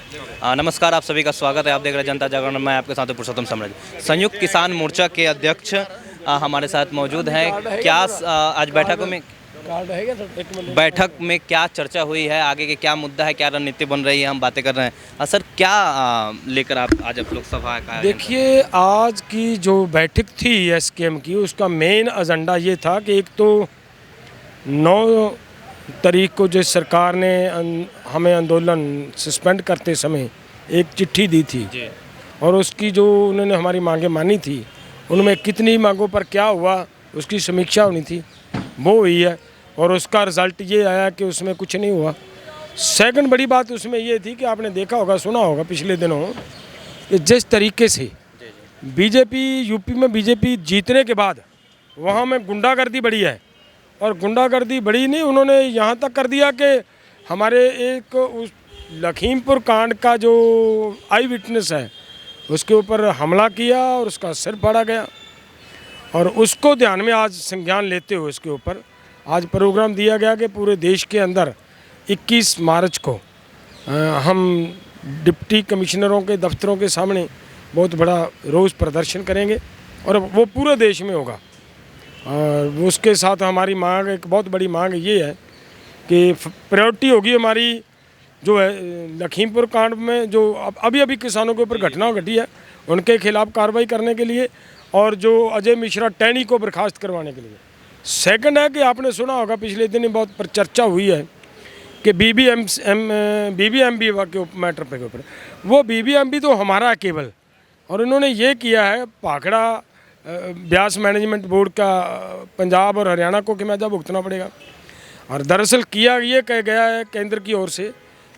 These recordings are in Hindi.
नमस्कार, आप सभी का स्वागत है। आप देख रहे हैं जनता जागरण। मैं आपके साथ हूं पुरुषोत्तम सम्राट। संयुक्त किसान मोर्चा के अध्यक्ष हमारे साथ मौजूद हैं। क्या आज बैठक में क्या चर्चा हुई है, आगे के क्या मुद्दा है, क्या रणनीति बन रही है, हम बातें कर रहे हैं। सर, क्या लेकर आप लोकसभा का? देखिए, आज की जो बैठक थी एसकेएम की, उसका मेन एजेंडा ये था कि एक तो 9 तारीख को जो सरकार ने हमें आंदोलन सस्पेंड करते समय एक चिट्ठी दी थी जी। और उसकी जो उन्होंने हमारी मांगें मानी थी, उनमें कितनी मांगों पर क्या हुआ उसकी समीक्षा होनी थी, वो हुई है। और उसका रिज़ल्ट ये आया कि उसमें कुछ नहीं हुआ। सेकंड बड़ी बात उसमें ये थी कि आपने देखा होगा, सुना होगा पिछले दिनों कि जिस तरीके से बीजेपी यूपी में बीजेपी जीतने के बाद वहाँ में गुंडागर्दी बढ़ी है। और गुंडागर्दी बढ़ी नहीं, उन्होंने यहाँ तक कर दिया कि हमारे एक उस लखीमपुर कांड का जो आई विटनेस है उसके ऊपर हमला किया और उसका सिर फाड़ा गया। और उसको ध्यान में आज संज्ञान लेते हुए उसके ऊपर आज प्रोग्राम दिया गया कि पूरे देश के अंदर 21 मार्च को हम डिप्टी कमिश्नरों के दफ्तरों के सामने बहुत बड़ा रोज़ प्रदर्शन करेंगे और वो पूरे देश में होगा। और उसके साथ हमारी मांग, एक बहुत बड़ी मांग ये है कि प्रायोरिटी होगी हमारी जो है लखीमपुर कांड में जो अभी किसानों के ऊपर घटना घटी है उनके खिलाफ कार्रवाई करने के लिए, और जो अजय मिश्रा टैनी को बर्खास्त करवाने के लिए। सेकंड है कि आपने सुना होगा पिछले दिन बहुत पर चर्चा हुई है कि बीबीएमबी के मैटर पे ऊपर, वो बीबीएमबी तो हमारा केवल, और इन्होंने ये किया है भाखड़ा ब्यास मैनेजमेंट बोर्ड का पंजाब और हरियाणा को खमियाजा भुगतना पड़ेगा। और दरअसल किया ये कह गया है केंद्र की ओर से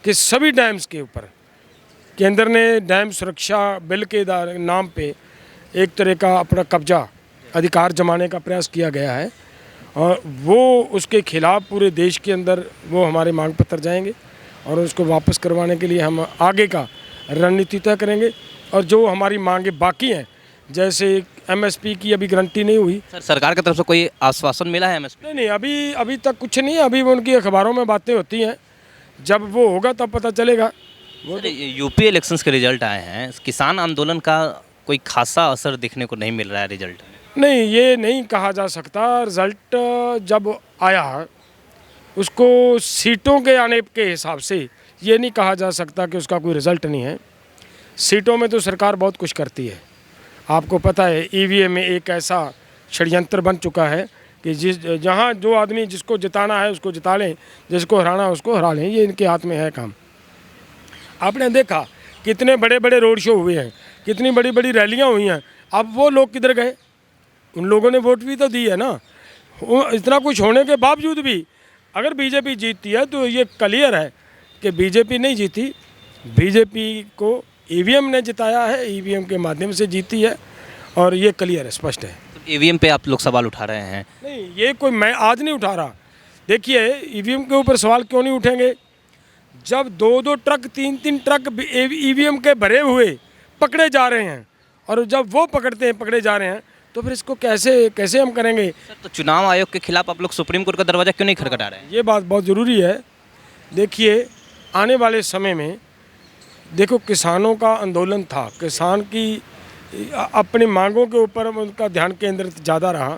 कि सभी डैम्स के ऊपर केंद्र ने डैम सुरक्षा बिल के नाम पे एक तरह का अपना कब्जा अधिकार जमाने का प्रयास किया गया है, और वो उसके खिलाफ पूरे देश के अंदर वो हमारे मांग पत्र जाएंगे और उसको वापस करवाने के लिए हम आगे का रणनीति तय करेंगे। और जो हमारी मांगे बाकी हैं, जैसे एमएसपी की अभी गारंटी नहीं हुई। सर, सरकार की तरफ से कोई आश्वासन मिला है एमएसपी? नहीं, अभी तक कुछ नहीं है। अभी उनकी अखबारों में बातें होती हैं, जब वो होगा तब पता चलेगा। सर, यूपी इलेक्शंस के रिजल्ट आए हैं, किसान आंदोलन का कोई खासा असर दिखने को नहीं मिल रहा है रिजल्ट? नहीं, ये नहीं कहा जा सकता। रिजल्ट जब आया उसको सीटों के आने के हिसाब से ये नहीं कहा जा सकता कि उसका कोई रिजल्ट नहीं है। सीटों में तो सरकार बहुत कुछ करती है, आपको पता है। ईवीएम में एक ऐसा षड्यंत्र बन चुका है कि जहाँ जो आदमी जिसको जिताना है उसको जिता लें, जिसको हराना है उसको हरा लें, ये इनके हाथ में है काम। आपने देखा कितने बड़े बड़े रोड शो हुए हैं, कितनी बड़ी बड़ी रैलियाँ हुई हैं। अब वो लोग किधर गए? उन लोगों ने वोट भी तो दी है ना। इतना कुछ होने के बावजूद भी अगर बीजेपी जीतती है तो ये क्लियर है कि बीजेपी नहीं जीती, बीजेपी को ईवीएम ने जिताया है, ईवीएम के माध्यम से जीती है, और ये क्लियर है, स्पष्ट है। ईवीएम पे आप लोग सवाल उठा रहे हैं? नहीं, ये कोई मैं आज नहीं उठा रहा। देखिए, ईवीएम के ऊपर सवाल क्यों नहीं उठेंगे? जब 2-2 ट्रक 3-3 ट्रक ईवीएम के भरे हुए पकड़े जा रहे हैं, और जब वो पकड़े जा रहे हैं, तो फिर इसको कैसे हम करेंगे? सर, तो चुनाव आयोग के खिलाफ आप लोग सुप्रीम कोर्ट का दरवाजा क्यों नहीं खटखटा रहे हैं? ये बात बहुत ज़रूरी है। देखिए, आने वाले समय में देखो, किसानों का आंदोलन था, किसान की अपनी मांगों के ऊपर उनका ध्यान केंद्रित ज़्यादा रहा,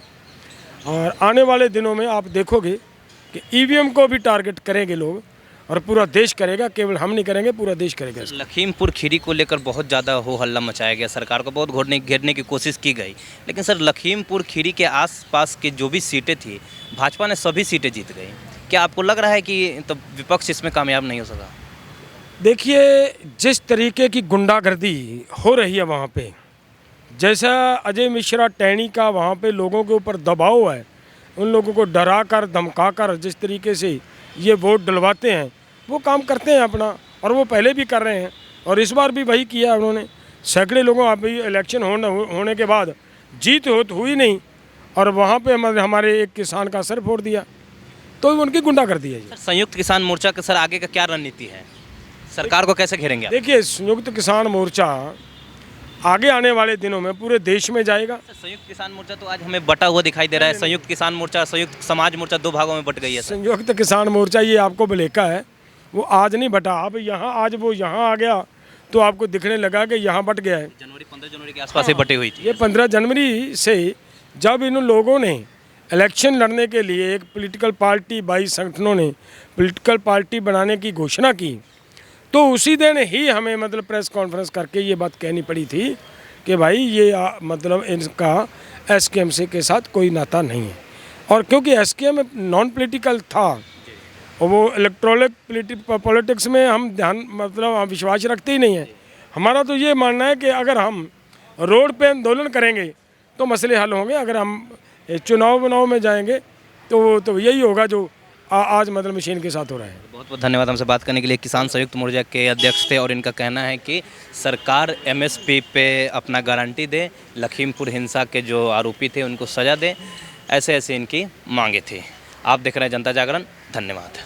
और आने वाले दिनों में आप देखोगे कि ईवीएम को भी टारगेट करेंगे लोग, और पूरा देश करेगा। केवल हम नहीं करेंगे, पूरा देश करेगा। लखीमपुर खीरी को लेकर बहुत ज़्यादा हो हल्ला मचाया गया, सरकार को बहुत घेरने की कोशिश की गई, लेकिन सर लखीमपुर खीरी के आसपास की जो भी सीटें थी, भाजपा ने सभी सीटें जीत गई। क्या आपको लग रहा है कि तो विपक्ष इसमें कामयाब नहीं हो सका? देखिए, जिस तरीके की गुंडागर्दी हो रही है वहाँ पे, जैसा अजय मिश्रा टैनी का वहाँ पे लोगों के ऊपर दबाव है, उन लोगों को डरा कर धमका कर जिस तरीके से ये वोट डलवाते हैं, वो काम करते हैं अपना, और वो पहले भी कर रहे हैं और इस बार भी वही किया उन्होंने। सैकड़े लोगों अभी इलेक्शन होने के बाद जीत हुई नहीं, और वहाँ पे हमारे एक किसान का सर फोड़ दिया, तो उनकी गुंडागर्दी है। संयुक्त किसान मोर्चा के सर आगे का क्या रणनीति है, सरकार को कैसे घेरेंगे? देखिए, संयुक्त किसान मोर्चा आगे आने वाले दिनों में पूरे देश में जाएगा। संयुक्त किसान मोर्चा तो आज हमें बटा हुआ दिखाई दे रहा है। संयुक्त किसान मोर्चा, संयुक्त समाज मोर्चा 2 भागों में बट गई है। संयुक्त किसान मोर्चा ये आपको भुलेखा है वो आज नहीं बटा। अब यहाँ आज वो यहाँ आ गया तो आपको दिखने लगा कि यहाँ बट गया है। जनवरी 15 जनवरी के आसपास ही बटी हुई थी। ये 15 जनवरी से जब इन लोगों ने इलेक्शन लड़ने के लिए एक पॉलिटिकल पार्टी 22 संगठनों ने पॉलिटिकल पार्टी बनाने की घोषणा की, तो उसी दिन ही हमें मतलब प्रेस कॉन्फ्रेंस करके ये बात कहनी पड़ी थी कि भाई ये मतलब इनका एसकेएम के साथ कोई नाता नहीं है। और क्योंकि एसकेएम नॉन पॉलिटिकल था और वो इलेक्ट्रॉनिक पॉलिटिक्स में हम ध्यान मतलब हम विश्वास रखते ही नहीं है। हमारा तो ये मानना है कि अगर हम रोड पे आंदोलन करेंगे तो मसले हल होंगे, अगर हम चुनाव में जाएंगे तो यही होगा जो आज मतलब मशीन के साथ हो रहा है। बहुत बहुत धन्यवाद हमसे बात करने के लिए। किसान संयुक्त मोर्चा के अध्यक्ष थे और इनका कहना है कि सरकार एमएसपी पे अपना गारंटी दे, लखीमपुर हिंसा के जो आरोपी थे उनको सज़ा दे, ऐसे ऐसे इनकी मांगे थी। आप देख रहे हैं जनता जागरण। धन्यवाद।